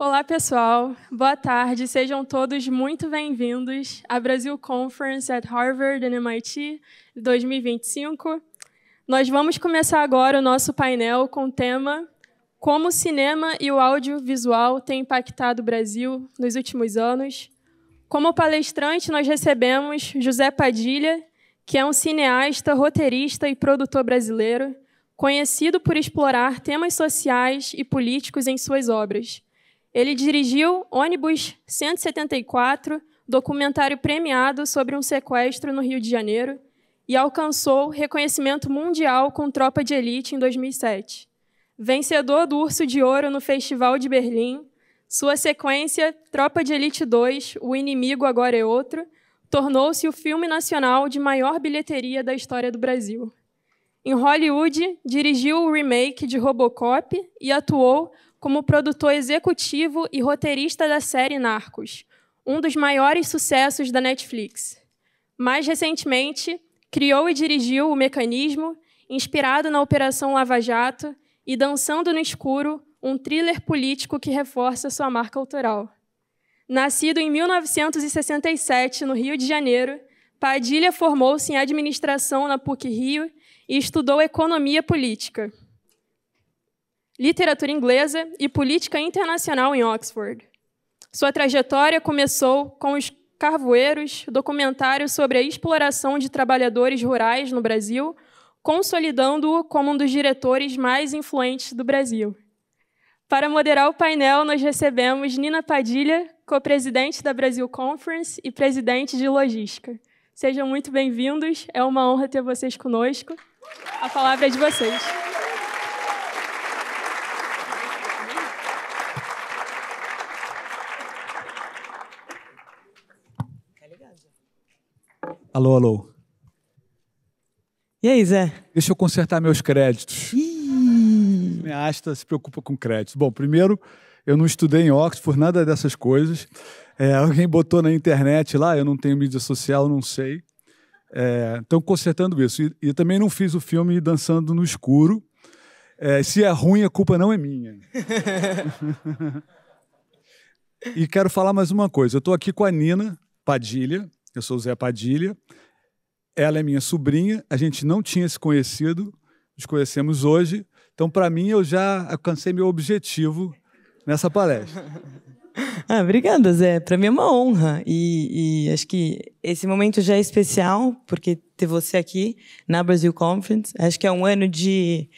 Olá, pessoal. Boa tarde. Sejam todos muito bem-vindos à Brasil Conference at Harvard and MIT 2025. Nós vamos começar agora o nosso painel com o tema Como o cinema e o audiovisual têm impactado o Brasil nos últimos anos. Como palestrante, nós recebemos José Padilha, que é um cineasta, roteirista e produtor brasileiro, conhecido por explorar temas sociais e políticos em suas obras. Ele dirigiu Ônibus 174, documentário premiado sobre um sequestro no Rio de Janeiro, e alcançou reconhecimento mundial com Tropa de Elite em 2007. Vencedor do Urso de Ouro no Festival de Berlim, sua sequência, Tropa de Elite 2, O Inimigo Agora é Outro, tornou-se o filme nacional de maior bilheteria da história do Brasil. Em Hollywood, dirigiu o remake de Robocop e atuou como produtor executivo e roteirista da série Narcos, um dos maiores sucessos da Netflix. Mais recentemente, criou e dirigiu O Mecanismo, inspirado na Operação Lava Jato, e Dançando no Escuro, um thriller político que reforça sua marca autoral. Nascido em 1967, no Rio de Janeiro, Padilha formou-se em administração na PUC-Rio e estudou economia política, literatura inglesa e política internacional em Oxford. Sua trajetória começou com Os Carvoeiros, documentário sobre a exploração de trabalhadores rurais no Brasil, consolidando-o como um dos diretores mais influentes do Brasil. Para moderar o painel, nós recebemos Nina Padilha, co-presidente da Brasil Conference e presidente de logística. Sejam muito bem-vindos, é uma honra ter vocês conosco. A palavra é de vocês. Alô, alô. E aí, Zé? Deixa eu consertar meus créditos. Minha asta se preocupa com créditos. Bom, primeiro, eu não estudei em Oxford, nada dessas coisas. Alguém botou na internet lá, eu não tenho mídia social, não sei. Então, consertando isso. E também não fiz o filme Dançando no Escuro. Se é ruim, a culpa não é minha. E quero falar mais uma coisa. Eu estou aqui com a Nina Padilha. Eu sou o Zé Padilha. Ela é minha sobrinha. A gente não tinha se conhecido. Nos conhecemos hoje. Então, para mim, eu já alcancei meu objetivo nessa palestra. Obrigada, Zé. Para mim é uma honra. E acho que esse momento já é especial, porque ter você aqui na Brasil Conference. Acho que é um ano de...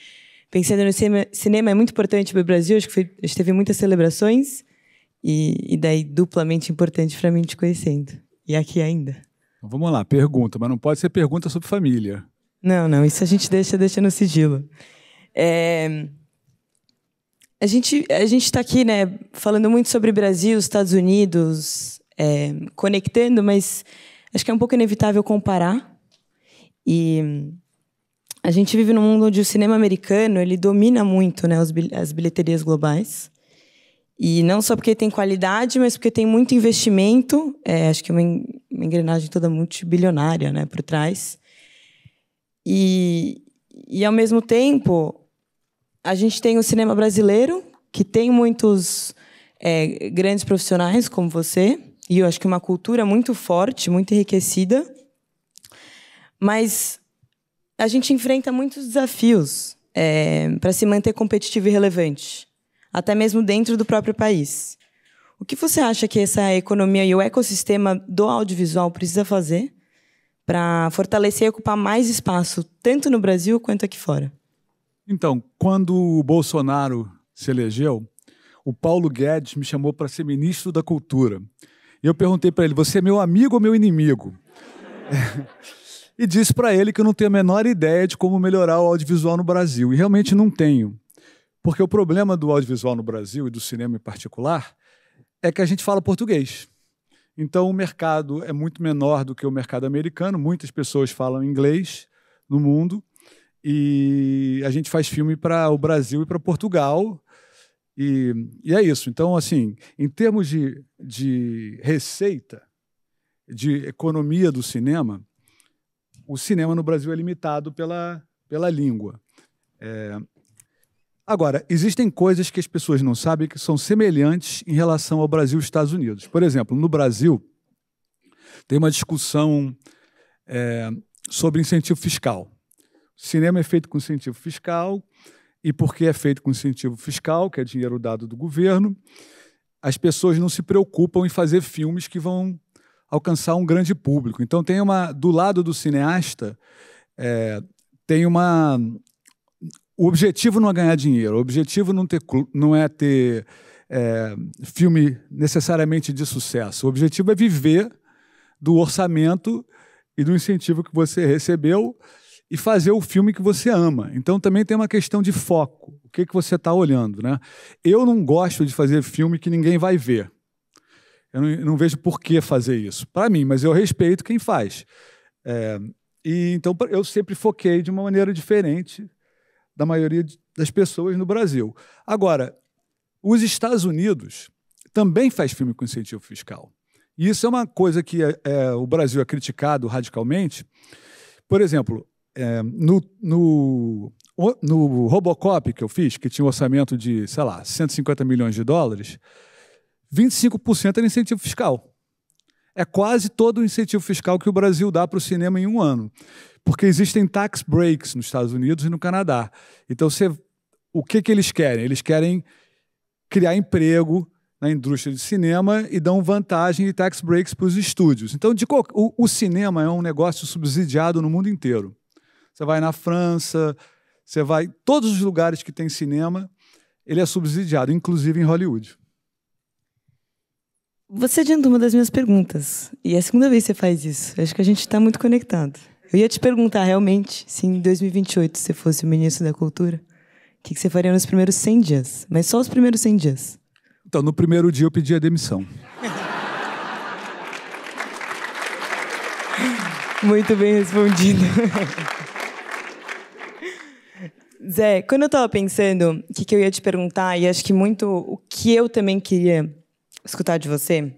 Pensando no cinema é muito importante para o Brasil. Acho que a gente teve muitas celebrações. E daí, duplamente importante para mim te conhecendo. E aqui ainda. Então, vamos lá, pergunta. Mas não pode ser pergunta sobre família. Não. Isso a gente deixa no sigilo. A gente está aqui, né, falando muito sobre Brasil, Estados Unidos, conectando, mas acho que é um pouco inevitável comparar. E a gente vive num mundo onde o cinema americano ele domina muito, né, as bilheterias globais. E não só porque tem qualidade, mas porque tem muito investimento. Acho que é uma engrenagem toda multibilionária, né, por trás. E ao mesmo tempo, a gente tem o cinema brasileiro, que tem muitos grandes profissionais, como você, e eu acho que uma cultura muito forte, muito enriquecida. Mas a gente enfrenta muitos desafios para se manter competitivo e relevante, até mesmo dentro do próprio país. O que você acha que essa economia e o ecossistema do audiovisual precisa fazer para fortalecer e ocupar mais espaço, tanto no Brasil quanto aqui fora? Então, quando o Bolsonaro se elegeu, o Paulo Guedes me chamou para ser ministro da Cultura. E eu perguntei para ele, você é meu amigo ou meu inimigo? E disse para ele que eu não tenho a menor ideia de como melhorar o audiovisual no Brasil. E realmente não tenho. Porque o problema do audiovisual no Brasil, e do cinema em particular, é que a gente fala português. Então, o mercado é muito menor do que o mercado americano. Muitas pessoas falam inglês no mundo. E a gente faz filme para o Brasil e para Portugal. E é isso. Então, assim, em termos de receita, de economia do cinema, o cinema no Brasil é limitado pela língua. Agora, existem coisas que as pessoas não sabem que são semelhantes em relação ao Brasil e Estados Unidos. Por exemplo, no Brasil, tem uma discussão sobre incentivo fiscal. O cinema é feito com incentivo fiscal, e porque é feito com incentivo fiscal, que é dinheiro dado do governo, as pessoas não se preocupam em fazer filmes que vão alcançar um grande público. Então, do lado do cineasta, o objetivo não é ganhar dinheiro, o objetivo não é ter filme necessariamente de sucesso. O objetivo é viver do orçamento e do incentivo que você recebeu e fazer o filme que você ama. Então, também tem uma questão de foco. O que você está olhando, né? Eu não gosto de fazer filme que ninguém vai ver. Eu não vejo por que fazer isso. Para mim, mas eu respeito quem faz. Então, eu sempre foquei de uma maneira diferente da maioria das pessoas no Brasil. Agora, os Estados Unidos também faz filme com incentivo fiscal. E isso é uma coisa que o Brasil é criticado radicalmente. Por exemplo, no Robocop que eu fiz, que tinha um orçamento de, sei lá, 150 milhões de dólares, 25% era incentivo fiscal. É quase todo o incentivo fiscal que o Brasil dá para o cinema em um ano. Porque existem tax breaks nos Estados Unidos e no Canadá. Então, o que eles querem? Eles querem criar emprego na indústria de cinema e dão vantagem e tax breaks para os estúdios. Então, o cinema é um negócio subsidiado no mundo inteiro. Você vai na França, todos os lugares que tem cinema, ele é subsidiado, inclusive em Hollywood. Você adiantou uma das minhas perguntas, e é a segunda vez que você faz isso. Acho que a gente está muito conectado. Eu ia te perguntar, realmente, se em 2028 você fosse o ministro da Cultura, o que você faria nos primeiros 100 dias? Mas só os primeiros 100 dias. Então, no primeiro dia eu pedi a demissão. Muito bem respondido. Zé, quando eu estava pensando o que eu ia te perguntar, e acho que muito o que eu também queria escutar de você,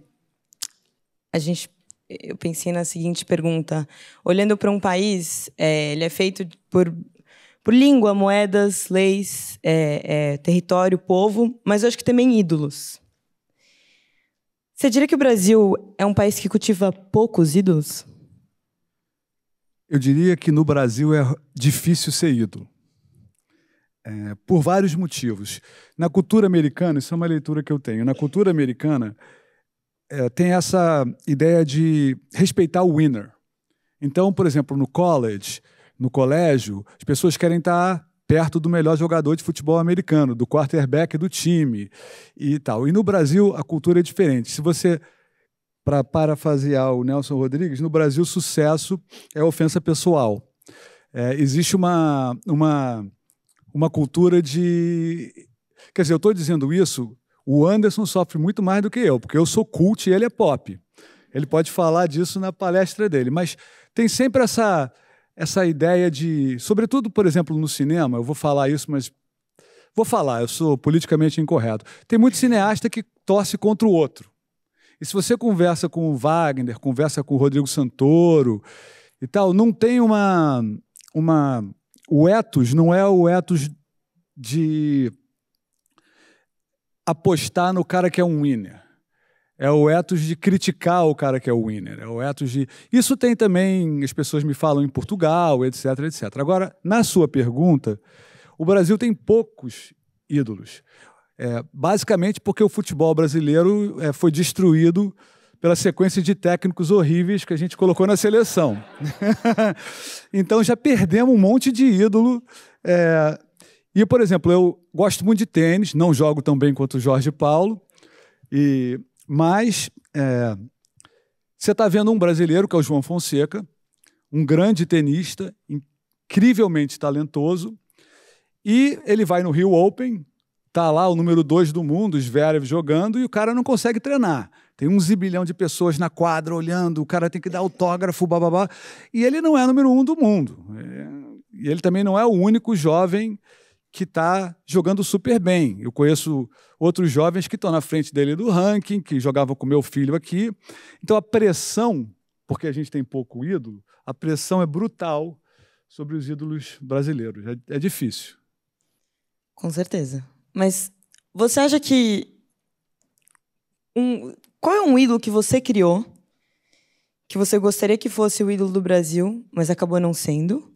eu pensei na seguinte pergunta. Olhando para um país, ele é feito por língua, moedas, leis, território, povo, mas eu acho que também ídolos. Você diria que o Brasil é um país que cultiva poucos ídolos? Eu diria que no Brasil é difícil ser ídolo. Por vários motivos. Na cultura americana, isso é uma leitura que eu tenho, na cultura americana tem essa ideia de respeitar o winner. Então, por exemplo, no colégio, as pessoas querem estar perto do melhor jogador de futebol americano, do quarterback do time e tal. E no Brasil, a cultura é diferente. Se você, para parafrasear o Nelson Rodrigues, no Brasil, sucesso é ofensa pessoal. Existe uma cultura de... Quer dizer, eu estou dizendo isso, o Anderson sofre muito mais do que eu, porque eu sou cult e ele é pop. Ele pode falar disso na palestra dele, mas tem sempre essa ideia de... Sobretudo, por exemplo, no cinema, eu vou falar isso, mas... eu sou politicamente incorreto. Tem muito cineasta que torce contra o outro. E se você conversa com o Wagner, conversa com o Rodrigo Santoro e tal, não tem o ethos não é o ethos de apostar no cara que é um winner. É o ethos de criticar o cara que é o winner. É o ethos de... Isso tem também, as pessoas me falam em Portugal, etc, etc. Agora, na sua pergunta, o Brasil tem poucos ídolos. Basicamente porque o futebol brasileiro foi destruído pela sequência de técnicos horríveis que a gente colocou na seleção. Então já perdemos um monte de ídolo. E, por exemplo, eu gosto muito de tênis, não jogo tão bem quanto o Jorge Paulo, mas você está vendo um brasileiro, que é o João Fonseca, um grande tenista, incrivelmente talentoso, e ele vai no Rio Open, está lá o número 2 do mundo, Zverev, jogando, e o cara não consegue treinar. Tem 1 zilhão de pessoas na quadra olhando, o cara tem que dar autógrafo, bababá, e ele não é número 1 do mundo. E ele também não é o único jovem que está jogando super bem. Eu conheço outros jovens que estão na frente dele do ranking, que jogavam com meu filho aqui. Então, a pressão, porque a gente tem pouco ídolo, a pressão é brutal sobre os ídolos brasileiros. É difícil. Com certeza. Mas você acha que... Qual é um ídolo que você criou, que você gostaria que fosse o ídolo do Brasil, mas acabou não sendo?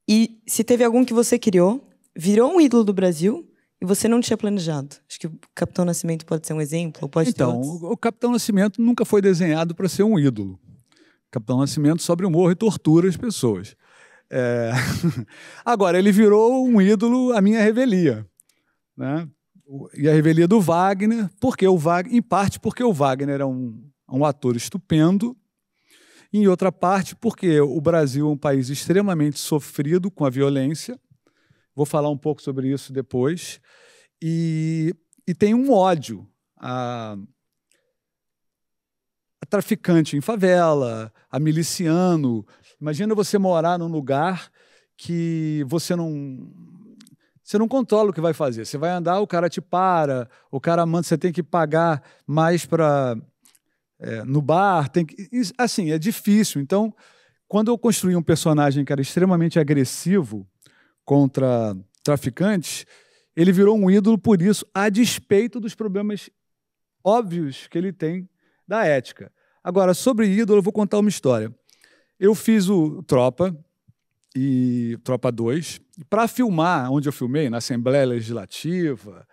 E se teve algum que você criou, virou um ídolo do Brasil e você não tinha planejado? Acho que o Capitão Nascimento pode ser um exemplo, ou pode ter outros. O Capitão Nascimento nunca foi desenhado para ser um ídolo. O Capitão Nascimento sobre humor e tortura as pessoas. Agora, ele virou um ídolo à minha revelia, né? E a revelia do Wagner, em parte porque o Wagner era um ator estupendo, e em outra parte porque o Brasil é um país extremamente sofrido com a violência. Vou falar um pouco sobre isso depois. E tem um ódio a traficante em favela, a miliciano. Imagina você morar num lugar que você não controla o que vai fazer. Você vai andar, o cara te para, o cara manda, você tem que pagar mais no bar. Assim, é difícil. Então, quando eu construí um personagem que era extremamente agressivo contra traficantes, ele virou um ídolo por isso, a despeito dos problemas óbvios que ele tem da ética. Agora, sobre ídolo, eu vou contar uma história. Eu fiz o Tropa, e Tropa 2, para filmar onde eu filmei, na Assembleia Legislativa,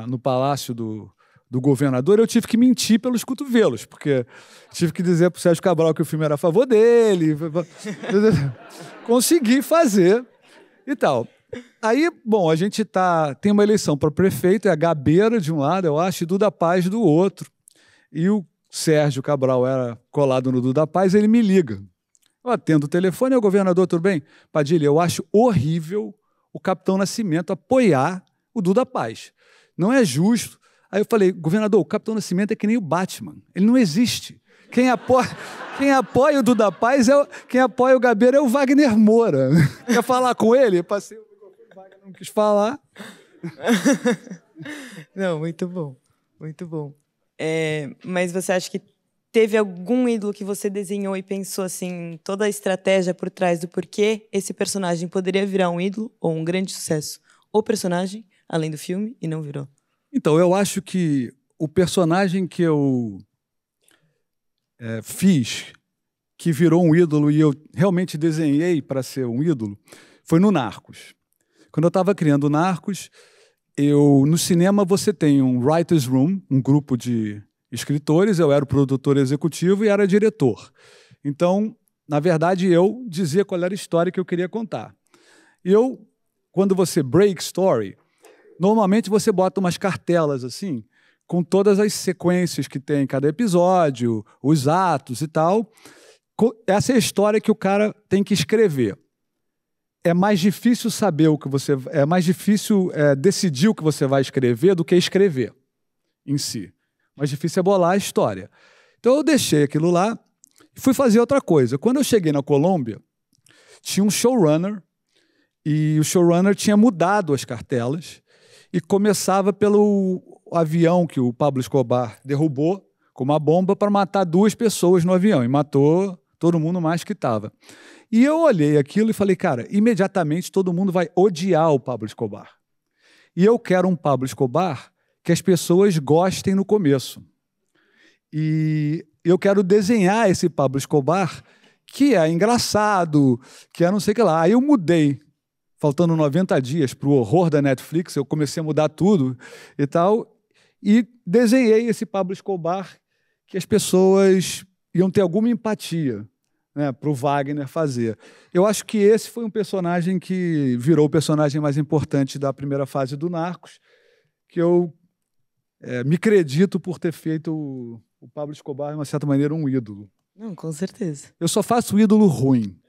no Palácio do Governador, eu tive que mentir pelos cotovelos, porque tive que dizer para o Sérgio Cabral que o filme era a favor dele, consegui fazer e tal. Aí, bom, a gente tem uma eleição para prefeito, é a Gabeira de um lado, eu acho, e Duda Paz do outro. E o Sérgio Cabral era colado no Duda Paz, ele me liga. Eu atendo o telefone, o governador, tudo bem? Padilha, eu acho horrível o Capitão Nascimento apoiar o Duda Paz. Não é justo. Aí eu falei, governador, o Capitão Nascimento é que nem o Batman. Ele não existe. Quem apoia o Duda Paz, quem apoia o Gabeira é o Wagner Moura. Quer falar com ele? Eu passei o microfone, o Wagner não quis falar. Não, muito bom. Muito bom. Mas você acha que teve algum ídolo que você desenhou e pensou assim, toda a estratégia por trás do porquê esse personagem poderia virar um ídolo ou um grande sucesso? O personagem, além do filme, e não virou? Então, eu acho que o personagem que eu fiz, que virou um ídolo e eu realmente desenhei para ser um ídolo, foi no Narcos. Quando eu estava criando o Narcos, no cinema você tem um writer's room, um grupo de escritores, eu era o produtor executivo e era diretor. Então, na verdade, eu dizia qual era a história que eu queria contar. E quando você break story, normalmente você bota umas cartelas assim, com todas as sequências que tem em cada episódio, os atos e tal. Essa é a história que o cara tem que escrever. É mais difícil decidir o que você vai escrever do que escrever em si. Mais difícil é bolar a história. Então eu deixei aquilo lá e fui fazer outra coisa. Quando eu cheguei na Colômbia, tinha um showrunner e o showrunner tinha mudado as cartelas e começava pelo avião que o Pablo Escobar derrubou com uma bomba para matar 2 pessoas no avião e matou todo mundo mais que estava. E eu olhei aquilo e falei, cara, imediatamente todo mundo vai odiar o Pablo Escobar. E eu quero um Pablo Escobar que as pessoas gostem no começo. E eu quero desenhar esse Pablo Escobar que é engraçado, que é não sei o que lá. Aí eu mudei, faltando 90 dias para o horror da Netflix, eu comecei a mudar tudo e tal, e desenhei esse Pablo Escobar que as pessoas iam ter alguma empatia, né, para o Wagner fazer. Eu acho que esse foi um personagem que virou o personagem mais importante da primeira fase do Narcos, que eu me acredito por ter feito o Pablo Escobar, de uma certa maneira, um ídolo. Não, com certeza. Eu só faço ídolo ruim.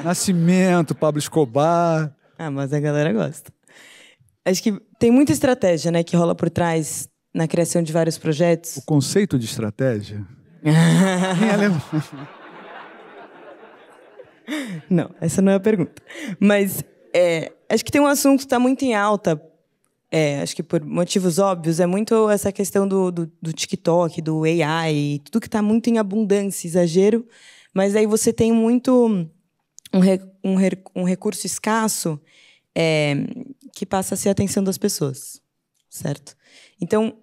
Nascimento, Pablo Escobar. Mas a galera gosta. Acho que tem muita estratégia, né, que rola por trás na criação de vários projetos. O conceito de estratégia? Não, essa não é a pergunta. Mas acho que tem um assunto que está muito em alta, acho que por motivos óbvios, é muito essa questão do TikTok, do AI, tudo que está muito em abundância, exagero, mas aí você tem muito um recurso escasso que passa a ser a atenção das pessoas, certo? Então,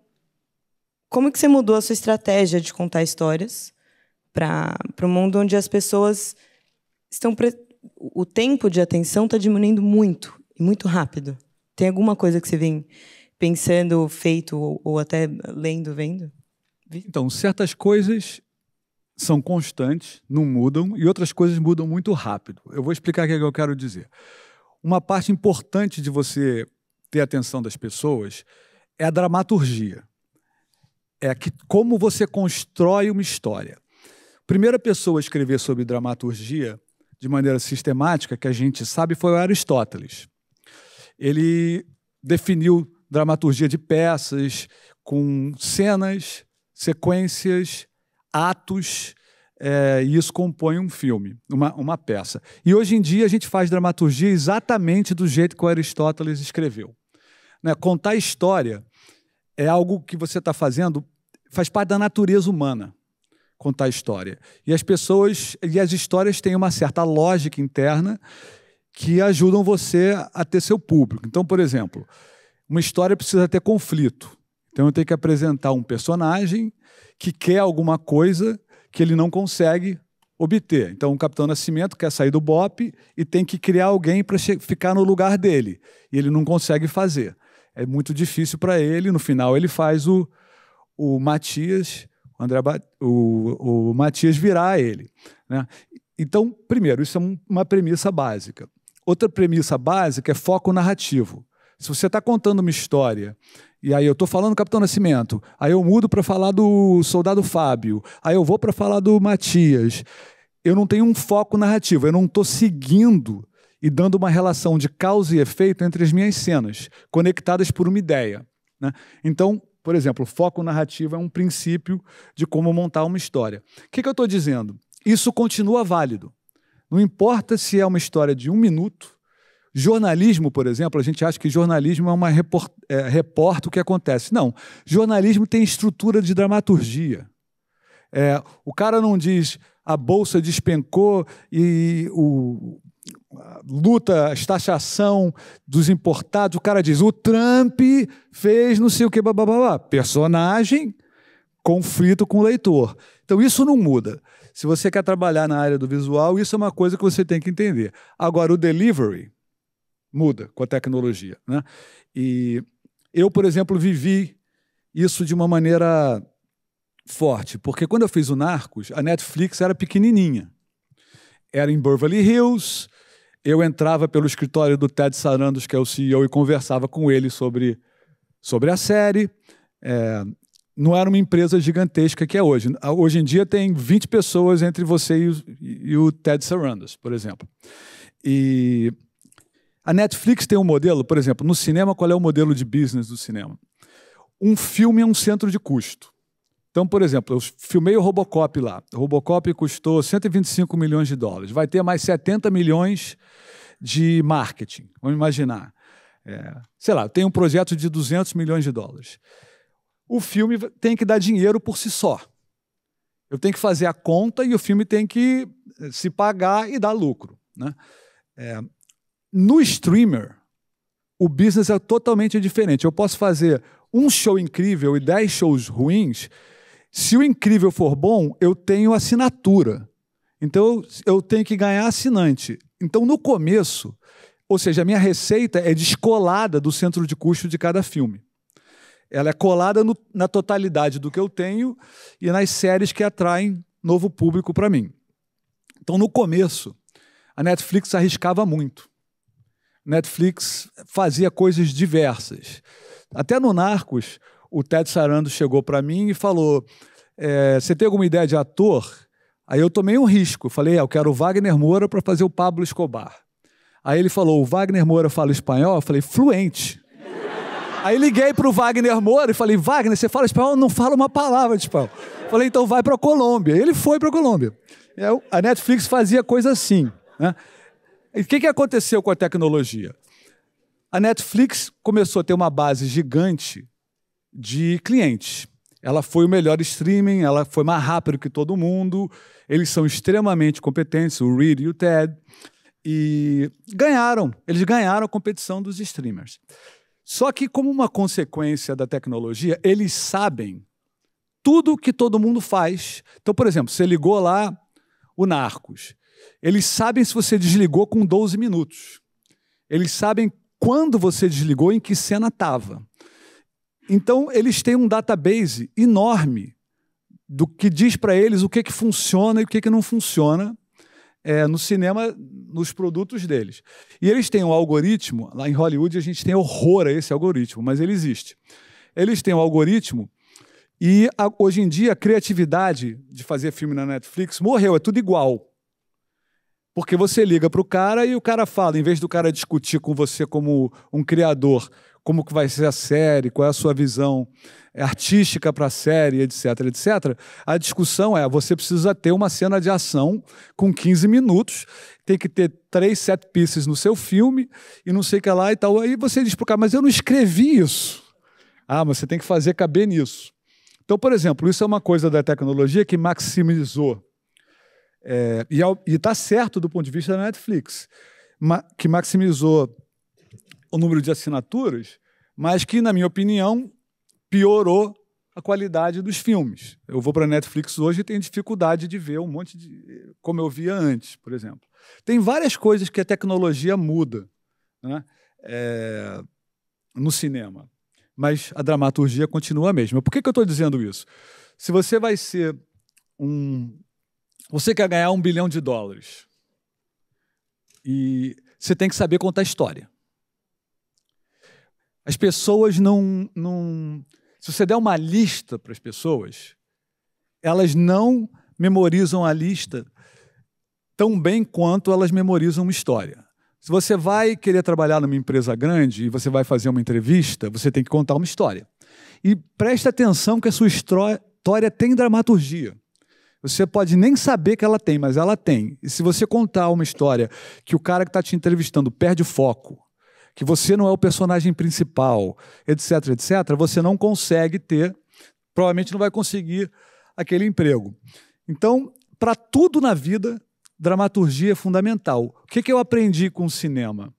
como que você mudou a sua estratégia de contar histórias para o mundo onde as pessoas estão... O tempo de atenção está diminuindo muito, e muito rápido. Tem alguma coisa que você vem pensando, feito, ou até lendo, vendo? Então, certas coisas são constantes, não mudam, e outras coisas mudam muito rápido. Eu vou explicar o que eu quero dizer. Uma parte importante de você ter a atenção das pessoas é a dramaturgia. É como você constrói uma história. A primeira pessoa a escrever sobre dramaturgia de maneira sistemática, que a gente sabe, foi o Aristóteles. Ele definiu dramaturgia de peças com cenas, sequências, atos, e isso compõe um filme, uma peça. E hoje em dia a gente faz dramaturgia exatamente do jeito que o Aristóteles escreveu. Né? Contar história é algo que você está fazendo, faz parte da natureza humana, contar história. E as pessoas, e as histórias têm uma certa lógica interna que ajudam você a ter seu público. Então, por exemplo, uma história precisa ter conflito. Então eu tenho que apresentar um personagem que quer alguma coisa que ele não consegue obter. Então o Capitão Nascimento quer sair do BOPE e tem que criar alguém para ficar no lugar dele. E ele não consegue fazer. É muito difícil para ele. No final ele faz o Matias, o Matias virar ele. Né? Então, primeiro, isso é uma premissa básica. Outra premissa básica é foco narrativo. Se você está contando uma história, e aí eu estou falando do Capitão Nascimento, aí eu mudo para falar do Soldado Fábio, aí eu vou para falar do Matias, eu não tenho um foco narrativo, eu não estou seguindo e dando uma relação de causa e efeito entre as minhas cenas, conectadas por uma ideia. Né? Então, por exemplo, o foco narrativo é um princípio de como montar uma história. O que eu estou dizendo? Isso continua válido. Não importa se é uma história de 1 minuto. Jornalismo, por exemplo, a gente acha que jornalismo é uma reporta o que acontece. Não, jornalismo tem estrutura de dramaturgia. O cara não diz a bolsa despencou e a taxação dos importados, o cara diz o Trump fez não sei o que, blá. Personagem, conflito com o leitor. Então isso não muda. Se você quer trabalhar na área do visual, isso é uma coisa que você tem que entender. Agora, o delivery muda com a tecnologia. Né? E eu, por exemplo, vivi isso de uma maneira forte, porque quando eu fiz o Narcos, a Netflix era pequenininha. Era em Beverly Hills, eu entrava pelo escritório do Ted Sarandos, que é o CEO, e conversava com ele sobre a série. Não era uma empresa gigantesca que é hoje. Hoje em dia tem 20 pessoas entre você e o Ted Sarandos, por exemplo. E a Netflix tem um modelo, por exemplo, no cinema, qual é o modelo de business do cinema? Um filme é um centro de custo. Então, por exemplo, eu filmei o Robocop lá. O Robocop custou 125 milhões de dólares. Vai ter mais 70 milhões de marketing. Vamos imaginar. Sei lá, tem um projeto de 200 milhões de dólares. O filme tem que dar dinheiro por si só. Eu tenho que fazer a conta e o filme tem que se pagar e dar lucro. Né? No streamer, o business é totalmente diferente. Eu posso fazer um show incrível e 10 shows ruins. Se o incrível for bom, eu tenho assinatura. Então, eu tenho que ganhar assinante. Então, no começo, ou seja, a minha receita é descolada do centro de custo de cada filme. Ela é colada na totalidade do que eu tenho e nas séries que atraem novo público para mim. Então, no começo, a Netflix arriscava muito. Netflix fazia coisas diversas. Até no Narcos, o Ted Sarandos chegou para mim e falou, você tem alguma ideia de ator? Aí eu tomei um risco. Falei, eu quero o Wagner Moura para fazer o Pablo Escobar. Aí ele falou, o Wagner Moura fala espanhol? Eu falei, fluente. Aí liguei para o Wagner Moura e falei, Wagner, você fala espanhol? Não fala uma palavra de espanhol. Falei, então vai para a Colômbia. Ele foi para a Colômbia. A Netflix fazia coisa assim. Né? E o que aconteceu com a tecnologia? A Netflix começou a ter uma base gigante de clientes. Ela foi o melhor streaming, ela foi mais rápido que todo mundo, eles são extremamente competentes, o Reed e o Ted. E eles ganharam a competição dos streamers. Só que, como uma consequência da tecnologia, eles sabem tudo que todo mundo faz. Então, por exemplo, você ligou lá o Narcos. Eles sabem se você desligou com 12 minutos. Eles sabem quando você desligou e em que cena estava. Então, eles têm um database enorme do que diz para eles o que funciona e o que não funciona no cinema, nos produtos deles. E eles têm um algoritmo, lá em Hollywood a gente tem horror a esse algoritmo, mas ele existe. Eles têm um algoritmo e hoje em dia a criatividade de fazer filme na Netflix morreu, é tudo igual. Porque você liga para o cara e o cara fala, em vez do cara discutir com você como um criador, como que vai ser a série, qual é a sua visão artística para a série, etc, etc. A discussão é, você precisa ter uma cena de ação com 15 minutos, tem que ter 3 set pieces no seu filme e não sei o que lá e tal. Aí você diz para o cara, mas eu não escrevi isso. Ah, mas você tem que fazer caber nisso. Então, por exemplo, isso é uma coisa da tecnologia que maximizou, e está certo do ponto de vista da Netflix, que maximizou o número de assinaturas, mas que, na minha opinião, piorou a qualidade dos filmes. Eu vou para a Netflix hoje e tenho dificuldade de ver um monte de... como eu via antes, por exemplo. Tem várias coisas que a tecnologia muda, né, no cinema, mas a dramaturgia continua a mesma. Por que eu estou dizendo isso? Se você vai ser Você quer ganhar $1 bilhão e você tem que saber contar história. As pessoas não... Se você der uma lista para as pessoas, elas não memorizam a lista tão bem quanto elas memorizam uma história. Se você vai querer trabalhar numa empresa grande e você vai fazer uma entrevista, você tem que contar uma história. E preste atenção que a sua história tem dramaturgia. Você pode nem saber que ela tem, mas ela tem. E se você contar uma história que o cara que está te entrevistando perde o foco, que você não é o personagem principal, etc, etc, você não consegue provavelmente não vai conseguir aquele emprego. Então, para tudo na vida, dramaturgia é fundamental. O que eu aprendi com o cinema?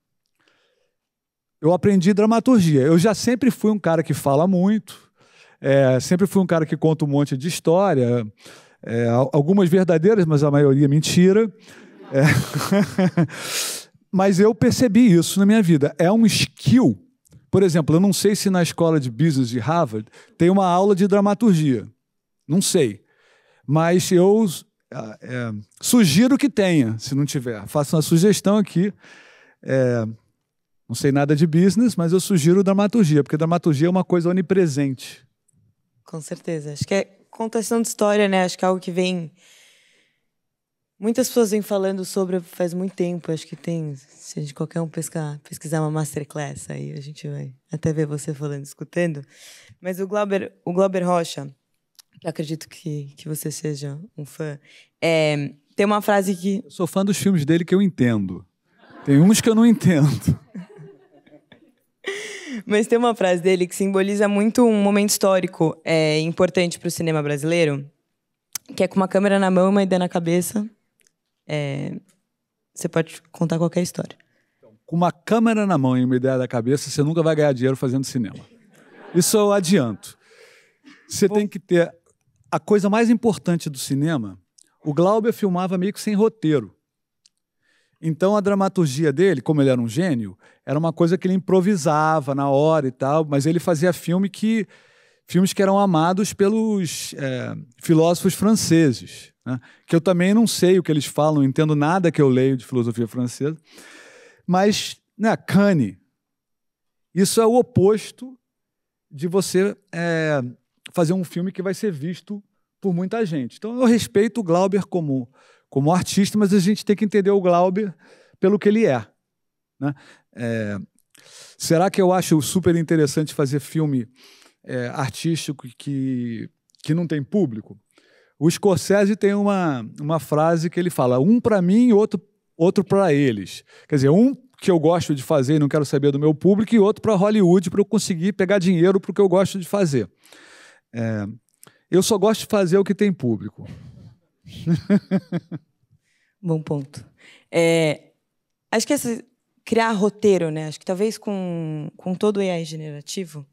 Eu aprendi dramaturgia. Eu já sempre fui um cara que fala muito, sempre fui um cara que conta um monte de história, algumas verdadeiras, mas a maioria mentira. Mas eu percebi isso na minha vida. É um skill. Por exemplo, eu não sei se na escola de business de Harvard tem uma aula de dramaturgia. Não sei. Mas eu sugiro que tenha, se não tiver. Faço uma sugestão aqui. Não sei nada de business, mas eu sugiro dramaturgia, porque dramaturgia é uma coisa onipresente. Com certeza. Acho que é contação de história, né? Acho que é algo que vem... Muitas pessoas vêm falando sobre faz muito tempo. Acho que tem... Se a gente qualquer um pesquisar uma masterclass, aí a gente vai até ver você falando, escutando. Mas o Glauber Rocha, que acredito que você seja um fã, tem uma frase que... Eu sou fã dos filmes dele que eu entendo. Tem uns que eu não entendo. Mas tem uma frase dele que simboliza muito um momento histórico importante para o cinema brasileiro, que é com uma câmera na mão e uma ideia na cabeça. Você pode contar qualquer história. Com uma câmera na mão e uma ideia na cabeça, você nunca vai ganhar dinheiro fazendo cinema. Isso eu adianto. Você tem que ter... A coisa mais importante do cinema, o Glauber filmava meio que sem roteiro. Então, a dramaturgia dele, como ele era um gênio, era uma coisa que ele improvisava na hora e tal, mas ele fazia filmes que eram amados pelos filósofos franceses, né? Que eu também não sei o que eles falam, não entendo nada que eu leio de filosofia francesa, mas, né, Cannes, isso é o oposto de você fazer um filme que vai ser visto por muita gente. Então, eu respeito o Glauber como artista, mas a gente tem que entender o Glauber pelo que ele é, né? Será que eu acho super interessante fazer filme artístico que não tem público? O Scorsese tem uma frase que ele fala, um para mim e outro para eles. Quer dizer, um que eu gosto de fazer e não quero saber do meu público, e outro para Hollywood, para eu conseguir pegar dinheiro para o que eu gosto de fazer. Eu só gosto de fazer o que tem público. Bom ponto. Acho que criar roteiro, né? Acho que talvez com todo o AI generativo,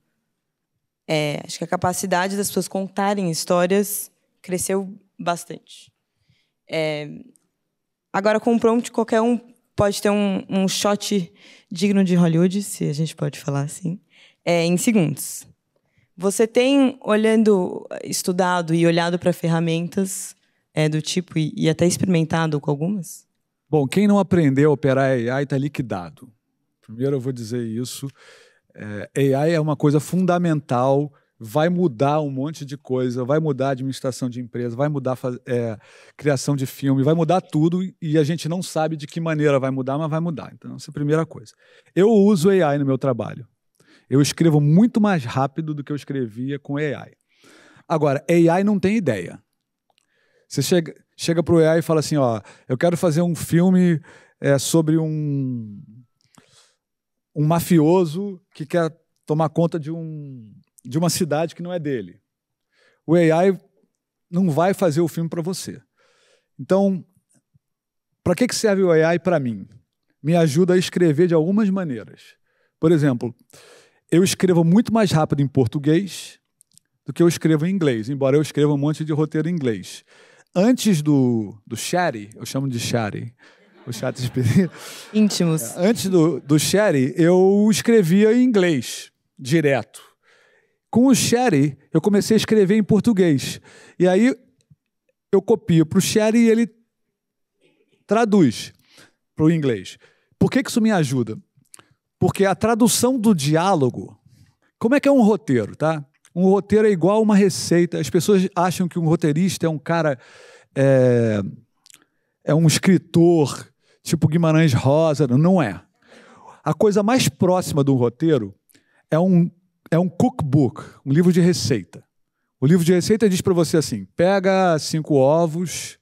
acho que a capacidade das pessoas contarem histórias cresceu bastante. Agora, com o prompt, qualquer um pode ter um shot digno de Hollywood, se a gente pode falar assim, em segundos. Você tem, estudado e olhado para ferramentas do tipo e até experimentado com algumas? Bom, quem não aprendeu a operar AI está liquidado. Primeiro eu vou dizer isso. AI é uma coisa fundamental, vai mudar um monte de coisa, vai mudar a administração de empresa, vai mudar criação de filme, vai mudar tudo e a gente não sabe de que maneira vai mudar, mas vai mudar. Então, essa é a primeira coisa. Eu uso AI no meu trabalho. Eu escrevo muito mais rápido do que eu escrevia com AI. Agora, AI não tem ideia. Você chega para o AI e fala assim, ó, eu quero fazer um filme sobre um mafioso que quer tomar conta de uma cidade que não é dele. O AI não vai fazer o filme para você. Então, para que serve o AI para mim? Me ajuda a escrever de algumas maneiras. Por exemplo, eu escrevo muito mais rápido em português do que eu escrevo em inglês, embora eu escreva um monte de roteiro em inglês. Antes do Chatty, eu chamo de Chatty, o ChatGPT. Íntimos. Antes do Chatty, eu escrevia em inglês, direto. Com o Chatty, eu comecei a escrever em português. E aí, eu copio para o Chatty e ele traduz para o inglês. Por que isso me ajuda? Porque a tradução do diálogo... Como é que é um roteiro, tá? Um roteiro é igual uma receita. As pessoas acham que um roteirista é um cara... É um escritor, tipo Guimarães Rosa. Não é. A coisa mais próxima do roteiro é um cookbook, um livro de receita. O livro de receita diz para você assim, pega 5 ovos,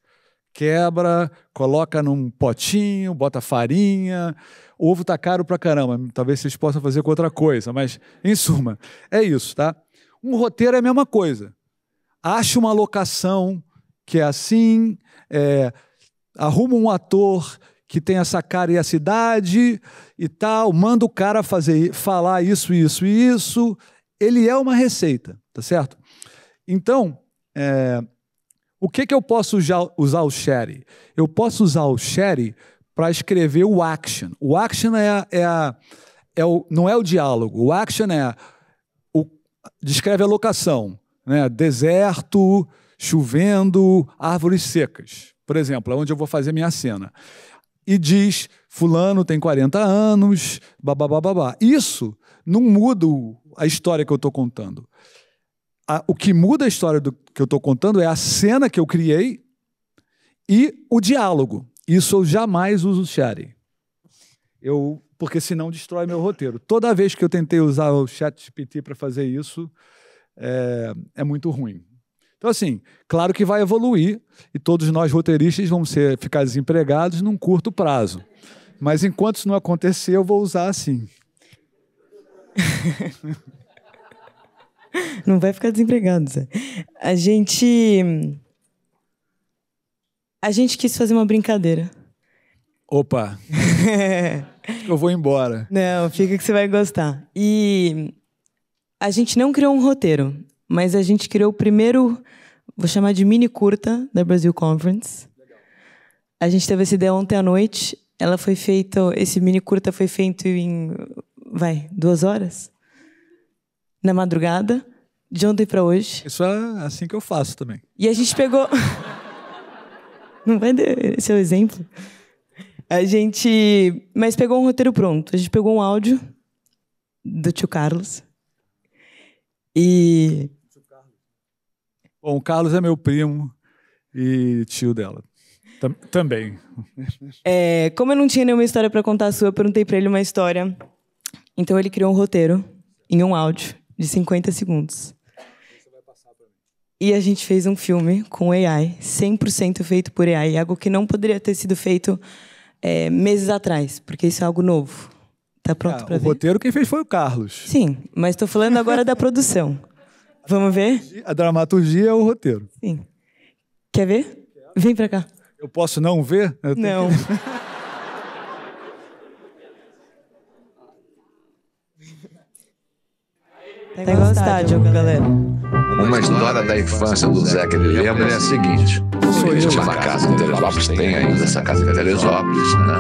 quebra, coloca num potinho, bota farinha. O ovo tá caro pra caramba, talvez vocês possam fazer com outra coisa, mas, em suma, é isso, tá? Um roteiro é a mesma coisa. Acha uma locação que é assim, arruma um ator que tem essa cara e a cidade e tal, manda o cara falar isso, isso e isso. Ele é uma receita, tá certo? Então, o que eu posso usar o Chatty? Eu posso usar o Chatty para escrever o action. O action não é o diálogo. O action descreve a locação, né? Deserto, chovendo, árvores secas. Por exemplo, é onde eu vou fazer minha cena. E diz, fulano tem 40 anos, babá. Isso não muda a história que eu estou contando. O que muda a história que eu estou contando é a cena que eu criei e o diálogo. Isso eu jamais uso o Chatty. Porque senão destrói meu roteiro. Toda vez que eu tentei usar o ChatGPT para fazer isso, é muito ruim. Então, assim, claro que vai evoluir e todos nós roteiristas vamos ficar desempregados num curto prazo. Mas enquanto isso não acontecer, eu vou usar assim. Não vai ficar desempregado, Zé. A gente quis fazer uma brincadeira. Opa! Eu vou embora. Não, fica que você vai gostar. E a gente não criou um roteiro, mas a gente criou o primeiro, vou chamar de mini curta da Brasil Conference. Legal. A gente teve essa ideia ontem à noite. Esse mini curta foi feito em 2 horas? Na madrugada, de ontem para hoje. Isso é assim que eu faço também. E a gente pegou... Não vai dar esse é o exemplo? Mas pegou um roteiro pronto. A gente pegou um áudio do tio Carlos. E... Bom, o Carlos é meu primo e tio dela. Também. Como eu não tinha nenhuma história para contar sua, eu perguntei para ele uma história. Então ele criou um roteiro em um áudio de 50 segundos. E a gente fez um filme com AI, 100% feito por AI, algo que não poderia ter sido feito meses atrás, porque isso é algo novo. Tá pronto para ver? O roteiro quem fez foi o Carlos. Sim, mas estou falando agora da produção. Vamos ver? A dramaturgia é o roteiro. Sim. Quer ver? Vem para cá. Eu posso não ver? Não. Tá igual o estádio, galera. Uma história da infância do Zé que ele lembra é a seguinte. Ele tinha uma casa em Teresópolis, tem ainda essa casa em Teresópolis, né?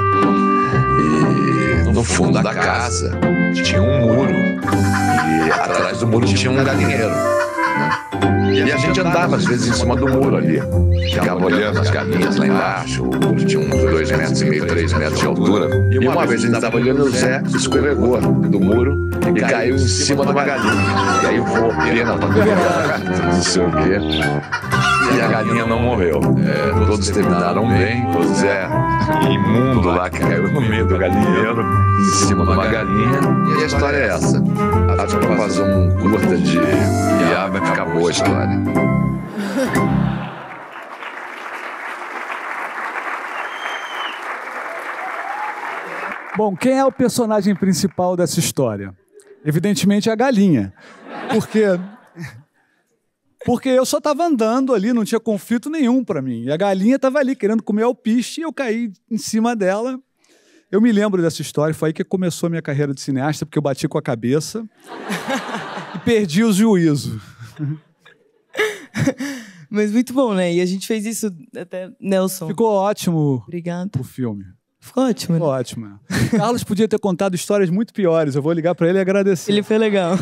E no fundo da casa tinha um muro. E atrás do muro tinha um galinheiro, né? E a gente andava às vezes em cima do muro ali. Ficava olhando as galinhas lá embaixo. O muro tinha uns 2,5 metros, 3 metros de altura. E uma vez a gente estava olhando, o Zé escorregou do muro e caiu em cima de uma galinha. E aí voou pena pra ver, não sei o quê. E a galinha não morreu. Todos terminaram bem. O Zé imundo lá que caiu no meio do galinheiro, em cima de uma galinha. E a história é essa. Acho que pra fazer um curta de IA vai ficar boa a história. Bom, quem é o personagem principal dessa história? Evidentemente a galinha. Porque eu só estava andando ali, não tinha conflito nenhum para mim. E a galinha estava ali querendo comer alpiste e eu caí em cima dela. Eu me lembro dessa história, foi aí que começou a minha carreira de cineasta, porque eu bati com a cabeça e perdi o juízo. Mas muito bom, né? E a gente fez isso até, Nelson. Ficou ótimo. Obrigado. O filme. Ficou ótimo, né? Ficou ótimo. Carlos podia ter contado histórias muito piores. Eu vou ligar para ele e agradecer. Ele foi legal.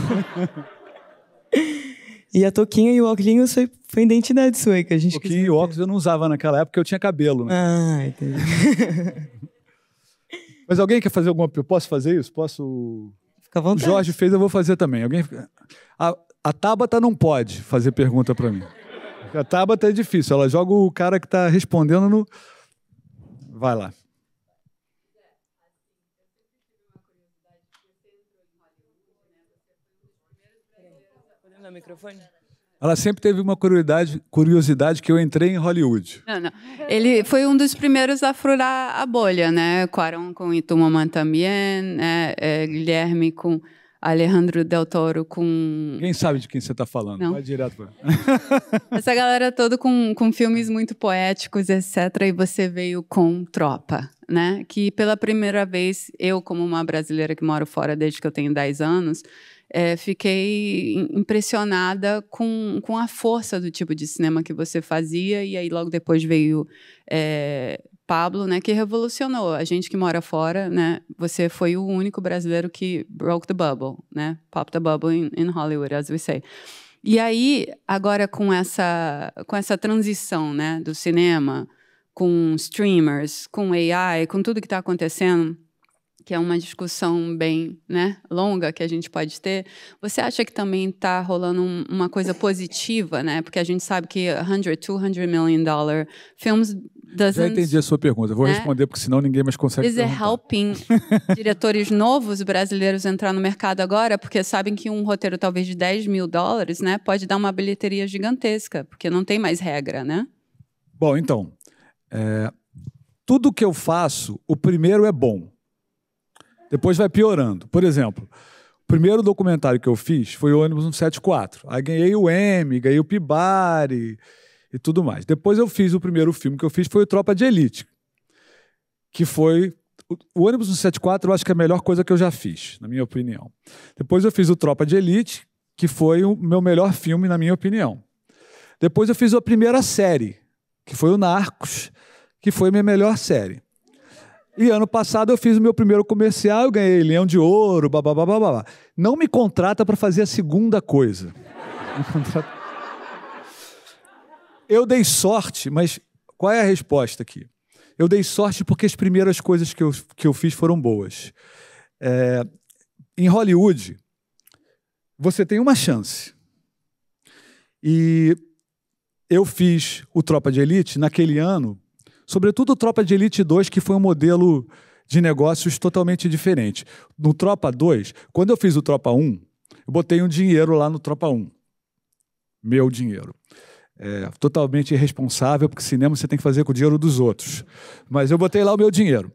E a touquinha e o óculos foi identidade sua que a gente touquinha e o óculos eu não usava naquela época porque eu tinha cabelo, né? Ah, entendi. Mas alguém quer fazer alguma... Eu posso fazer isso? Posso... Fica à vontade. O Jorge fez, eu vou fazer também. Alguém... A Tabata não pode fazer pergunta para mim. A Tabata é difícil. Ela joga o cara que está respondendo no... Vai lá. No microfone? Ela sempre teve uma curiosidade que eu entrei em Hollywood. Não. Ele foi um dos primeiros a furar a bolha, né? Cuarón com Y Tu Mamá También, né? Guilherme com Alejandro Del Toro com... Ninguém sabe de quem você está falando. Não. Vai direto para... Essa galera toda com filmes muito poéticos, etc. E você veio com Tropa, né? Que pela primeira vez, eu como uma brasileira que moro fora desde que eu tenho 10 anos... fiquei impressionada com a força do tipo de cinema que você fazia, e aí logo depois veio Pablo, né, que revolucionou. A gente que mora fora, né, você foi o único brasileiro que broke the bubble, né, pop the bubble in Hollywood, as we say. E aí, agora com essa transição, né, do cinema, com streamers, com AI, com tudo que está acontecendo, que é uma discussão bem, né, longa que a gente pode ter, você acha que também está rolando uma coisa positiva, né? Porque a gente sabe que $200 million films doesn't... Já entendi a sua pergunta. Vou responder, porque senão ninguém mais consegue perguntar. Is it helping diretores novos brasileiros entrar no mercado agora? Porque sabem que um roteiro talvez de $10 mil, né, pode dar uma bilheteria gigantesca, porque não tem mais regra, né? Bom, então, tudo que eu faço, o primeiro é bom. Depois vai piorando. Por exemplo, o primeiro documentário que eu fiz foi o Ônibus 174. Aí ganhei o Emmy, ganhei o Peabody e tudo mais. Depois eu fiz o primeiro filme que eu fiz, foi o Tropa de Elite, que foi... O Ônibus 174 eu acho que é a melhor coisa que eu já fiz, na minha opinião. Depois eu fiz o Tropa de Elite, que foi o meu melhor filme, na minha opinião. Depois eu fiz a primeira série, que foi o Narcos, que foi a minha melhor série. E ano passado eu fiz o meu primeiro comercial, eu ganhei Leão de Ouro, babá. Não me contrata para fazer a segunda coisa. Eu dei sorte, mas qual é a resposta aqui? Eu dei sorte porque as primeiras coisas que eu fiz foram boas. Em Hollywood, você tem uma chance. E eu fiz o Tropa de Elite naquele ano, sobretudo o Tropa de Elite 2, que foi um modelo de negócios totalmente diferente. No Tropa 2, quando eu fiz o Tropa 1, eu botei um dinheiro lá no Tropa 1. Meu dinheiro. Totalmente irresponsável, porque cinema você tem que fazer com o dinheiro dos outros. Mas eu botei lá o meu dinheiro.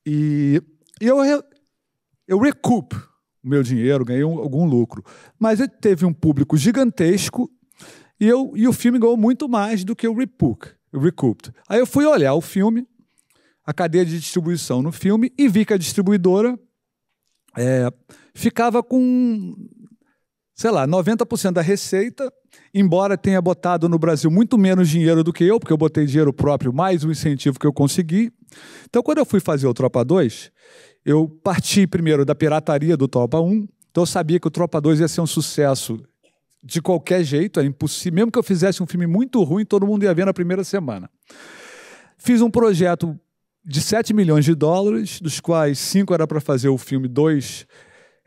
E eu recoup o meu dinheiro, ganhei algum lucro. Mas teve um público gigantesco e o filme ganhou muito mais do que o recouped. Aí eu fui olhar o filme, a cadeia de distribuição no filme, e vi que a distribuidora ficava com sei lá, 90% da receita, embora tenha botado no Brasil muito menos dinheiro do que eu, porque eu botei dinheiro próprio, mais o incentivo que eu consegui. Então, quando eu fui fazer o Tropa 2, eu parti primeiro da pirataria do Tropa 1, então eu sabia que o Tropa 2 ia ser um sucesso de qualquer jeito, é impossível. Mesmo que eu fizesse um filme muito ruim, todo mundo ia ver na primeira semana. Fiz um projeto de $7 milhões, dos quais 5 era para fazer o filme, 2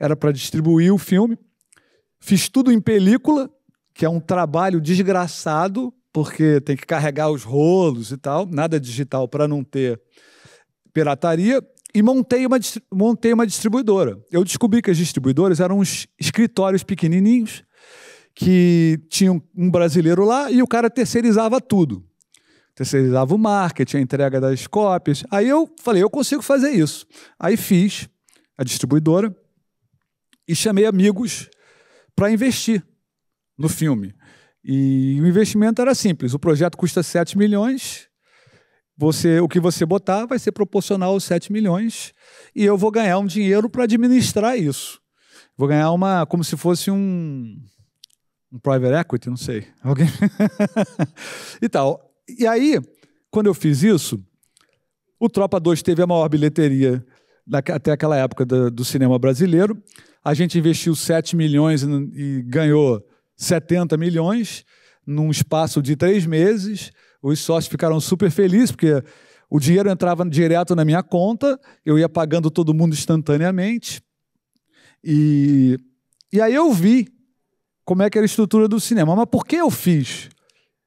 era para distribuir o filme. Fiz tudo em película, que é um trabalho desgraçado, porque tem que carregar os rolos e tal, nada digital para não ter pirataria, e montei uma distribuidora. Eu descobri que as distribuidoras eram uns escritórios pequenininhos, que tinham um brasileiro lá e o cara terceirizava tudo. Terceirizava o marketing, a entrega das cópias. Aí eu falei, eu consigo fazer isso. Aí fiz a distribuidora e chamei amigos para investir no filme. E o investimento era simples. O projeto custa 7 milhões. O que você botar vai ser proporcional aos 7 milhões. E eu vou ganhar um dinheiro para administrar isso. Vou ganhar como se fosse um private equity, não sei. Alguém? E tal. E aí, quando eu fiz isso, o Tropa 2 teve a maior bilheteria até aquela época do cinema brasileiro. A gente investiu 7 milhões e ganhou 70 milhões num espaço de 3 meses. Os sócios ficaram super felizes, porque o dinheiro entrava direto na minha conta, eu ia pagando todo mundo instantaneamente. E aí eu vi como é que era a estrutura do cinema. Mas por que eu fiz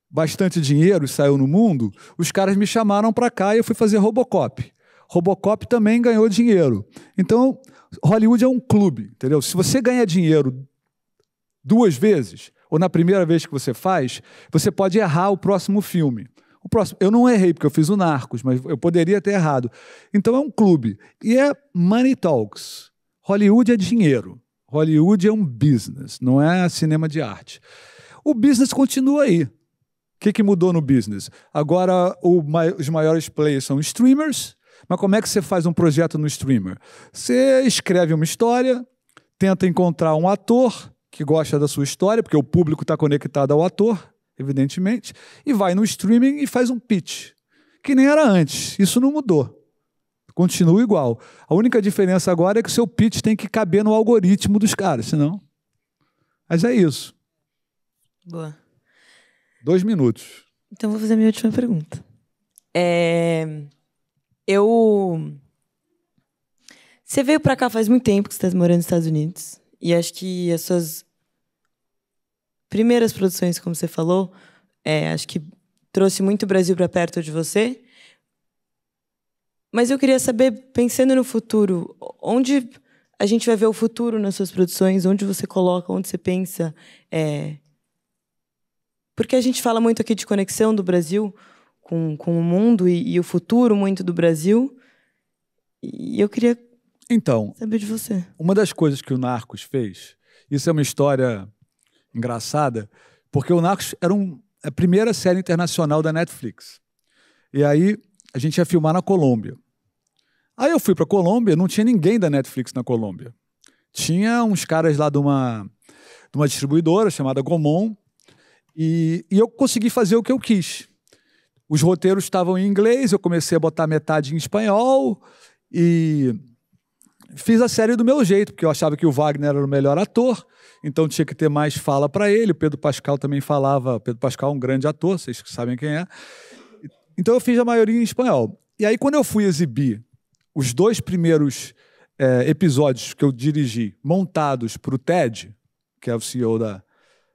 bastante dinheiro e saiu no mundo? Os caras me chamaram para cá e eu fui fazer Robocop. Robocop também ganhou dinheiro. Então, Hollywood é um clube, entendeu? Se você ganha dinheiro 2 vezes, ou na primeira vez que você faz, você pode errar o próximo filme. Eu não errei, porque eu fiz o Narcos, mas eu poderia ter errado. Então é um clube. E é money talks. Hollywood é dinheiro. Hollywood é um business, não é cinema de arte. O business continua aí. O que mudou no business? Agora os maiores players são streamers, mas como é que você faz um projeto no streamer? Você escreve uma história, tenta encontrar um ator que gosta da sua história, porque o público está conectado ao ator, evidentemente, e vai no streaming e faz um pitch, que nem era antes. Isso não mudou. Continua igual. A única diferença agora é que o seu pitch tem que caber no algoritmo dos caras, senão... Mas é isso. Boa. 2 minutos. Então, vou fazer a minha última pergunta. Você veio para cá faz muito tempo que você está morando nos Estados Unidos, e acho que as suas primeiras produções, como você falou, acho que trouxe muito o Brasil para perto de você. Mas eu queria saber, pensando no futuro, onde a gente vai ver o futuro nas suas produções? Onde você coloca, onde você pensa? Porque a gente fala muito aqui de conexão do Brasil com o mundo e o futuro muito do Brasil. E eu queria saber de você. Uma das coisas que o Narcos fez, isso é uma história engraçada, porque o Narcos era a primeira série internacional da Netflix. E aí a gente ia filmar na Colômbia. Aí eu fui para a Colômbia, não tinha ninguém da Netflix na Colômbia. Tinha uns caras lá de uma distribuidora chamada Gaumont, e eu consegui fazer o que eu quis. Os roteiros estavam em inglês, eu comecei a botar metade em espanhol e fiz a série do meu jeito, porque eu achava que o Wagner era o melhor ator, então tinha que ter mais fala para ele. O Pedro Pascal também falava. Pedro Pascal é um grande ator, vocês sabem quem é. Então eu fiz a maioria em espanhol. E aí, quando eu fui exibir os 2 primeiros episódios que eu dirigi, montados para o Ted, que é o CEO da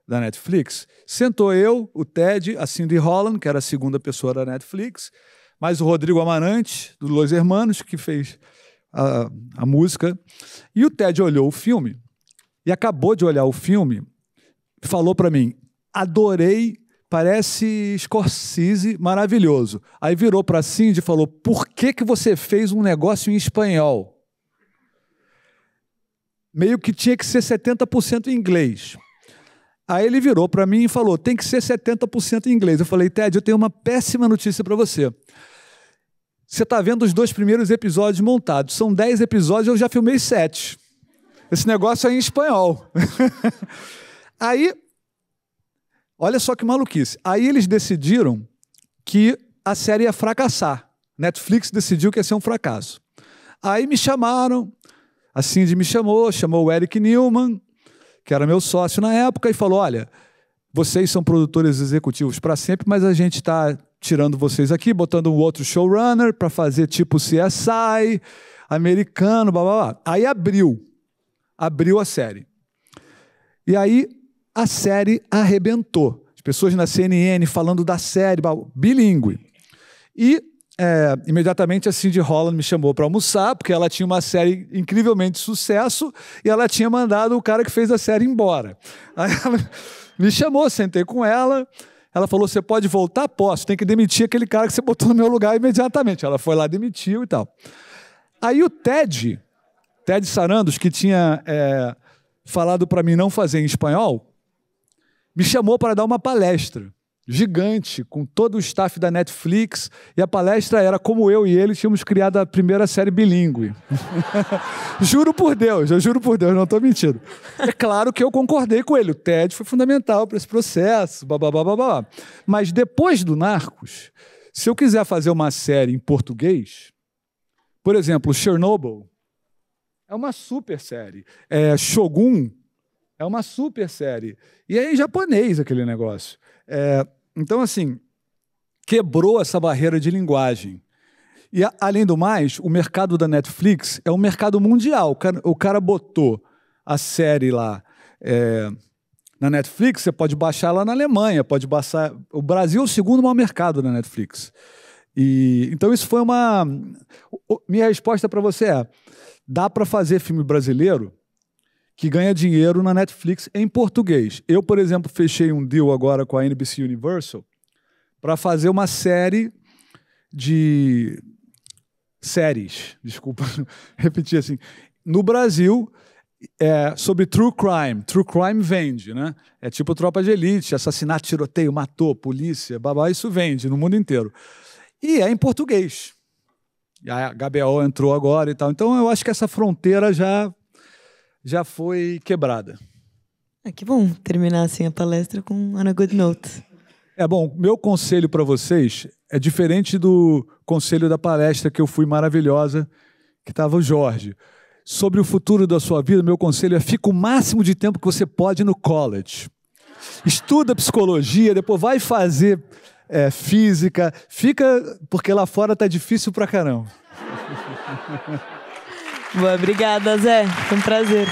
Netflix, sentou eu, o Ted, a Cindy Holland, que era a segunda pessoa da Netflix, mais o Rodrigo Amarante, do Los Hermanos, que fez a música. E o Ted olhou o filme, e acabou de olhar o filme, falou para mim, adorei, parece Scorsese, maravilhoso. Aí virou para a Cindy e falou, por que você fez um negócio em espanhol? Meio que tinha que ser 70% em inglês. Aí ele virou para mim e falou, tem que ser 70% em inglês. Eu falei, Ted, eu tenho uma péssima notícia para você. Você está vendo os 2 primeiros episódios montados. São 10 episódios, eu já filmei 7. Esse negócio é em espanhol. Aí, olha só que maluquice. Aí eles decidiram que a série ia fracassar. Netflix decidiu que ia ser um fracasso. Aí me chamaram, a Cindy me chamou o Eric Newman, que era meu sócio na época, e falou, olha, vocês são produtores executivos para sempre, mas a gente está tirando vocês aqui, botando um outro showrunner para fazer tipo CSI, americano, blá, blá, blá. Aí abriu a série. E aí a série arrebentou. As pessoas na CNN falando da série, bilíngue. E imediatamente a Cindy Holland me chamou para almoçar, porque ela tinha uma série incrivelmente sucesso e ela tinha mandado o cara que fez a série embora. Aí ela me chamou, sentei com ela, ela falou, você pode voltar? Posso, tem que demitir aquele cara que você botou no meu lugar imediatamente. Ela foi lá, demitiu e tal. Aí o Ted Sarandos, que tinha falado para mim não fazer em espanhol, me chamou para dar uma palestra gigante, com todo o staff da Netflix, e a palestra era como eu e ele tínhamos criado a primeira série bilíngue. Juro por Deus, não estou mentindo. É claro que eu concordei com ele, o Ted foi fundamental para esse processo, babá. Mas depois do Narcos, se eu quiser fazer uma série em português, por exemplo, Chernobyl é uma super série, Shogun é uma super série, e é em japonês aquele negócio. Então, assim, quebrou essa barreira de linguagem. E, além do mais, o mercado da Netflix é um mercado mundial. O cara botou a série lá na Netflix, você pode baixar lá na Alemanha, pode baixar... O Brasil é o segundo maior mercado da Netflix. Então, isso foi uma... Minha resposta para você dá para fazer filme brasileiro que ganha dinheiro na Netflix em português. Eu, por exemplo, fechei um deal agora com a NBC Universal para fazer uma série de séries, desculpa repetir assim, no Brasil, sobre true crime. True crime vende, né? É tipo Tropa de Elite, assassinato, tiroteio, matou, polícia, babá, isso vende no mundo inteiro. E é em português. E a HBO entrou agora e tal. Então, eu acho que essa fronteira já foi quebrada. Que bom terminar assim a palestra com on a good note. Bom, meu conselho para vocês é diferente do conselho da palestra que eu fui maravilhosa, que estava o Jorge. Sobre o futuro da sua vida, meu conselho é fica o máximo de tempo que você pode no college. Estuda psicologia, depois vai fazer física, porque lá fora tá difícil pra caramba. Boa, obrigada, Zé. Foi um prazer.